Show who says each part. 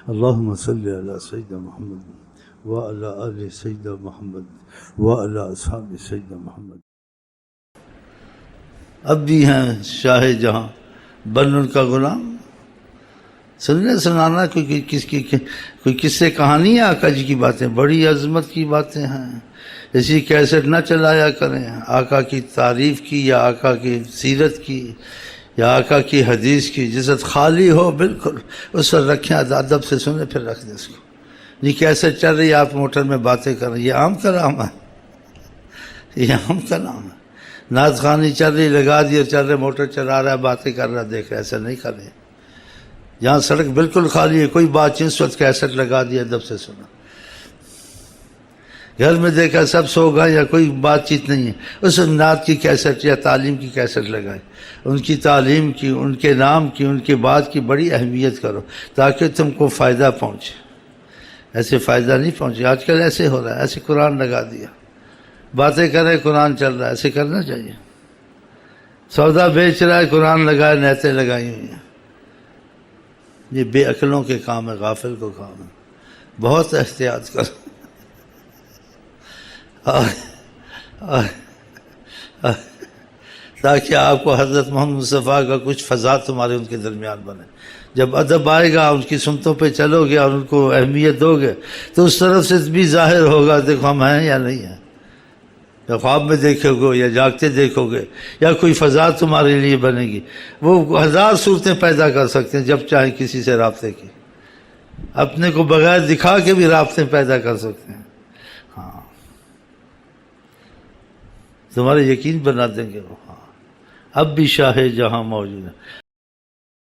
Speaker 1: اللہم صلی علی سیدنا محمد وعلی آل سیدنا محمد وعلی اصحاب سیدنا محمد۔ اب بھی ہیں شاہ جہاں بن ان کا غلام، سننے سنانا کوئی قصے کہانی آقا جی کی باتیں، بڑی عظمت کی باتیں ہیں، اسی کیسٹ نہ چلایا کریں آقا کی تعریف کی یا آقا کی سیرت کی یا آقا کی حدیث کی، جسد خالی ہو بالکل اس پر رکھیں، ادب سے سنیں پھر رکھ دیں اس کو۔ یہ کیسٹ چل رہی ہے، آپ موٹر میں باتیں کر رہے ہیں، یہ عام کلام ہے، یہ عام کلام ہے۔ نعت خوانی چل رہی، لگا دی اور چل رہے، موٹر چلا رہا ہے، باتیں کر رہا ہے، دیکھ رہا ہے، ایسا نہیں کر رہے۔ جہاں سڑک بالکل خالی ہے، کوئی بات چیت، اس وقت کیسٹ لگا دی، ادب سے سنا۔ گھر میں دیکھا سب سو گئے یا کوئی بات چیت نہیں ہے، اس نعت کی کیسٹ یا تعلیم کی کیسٹ لگائے، ان کی تعلیم کی، ان کے نام کی، ان کے بات کی بڑی اہمیت کرو تاکہ تم کو فائدہ پہنچے۔ ایسے فائدہ نہیں پہنچے، آج کل ایسے ہو رہا ہے، ایسے قرآن لگا دیا، باتیں کر رہے قرآن چل رہا ہے، ایسے کرنا چاہیے۔ سودا بیچ رہا ہے، قرآن لگائے، نیتیں لگائی ہوئی ہیں، یہ بے عقلوں کے کام ہے، غافل کو کام ہے، بہت احتیاط کرو۔ تاکہ آپ کو حضرت محمد مصطفیٰ کا کچھ فضا تمہارے ان کے درمیان بنے۔ جب ادب آئے گا، ان کی سنتوں پہ چلو گے اور ان کو اہمیت دو گے تو اس طرف سے بھی ظاہر ہوگا، دیکھو ہم ہیں یا نہیں ہیں، یا خواب میں دیکھو گے یا جاگتے دیکھو گے، یا کوئی فضا تمہارے لیے بنے گی۔ وہ ہزار صورتیں پیدا کر سکتے ہیں جب چاہیں کسی سے رابطے کی، اپنے کو بغیر دکھا کے بھی رابطے پیدا کر سکتے ہیں۔ ہاں، تمہارے یقین بنا دیں گے وہ۔ ہاں، اب بھی شاہ جہاں موجود ہے۔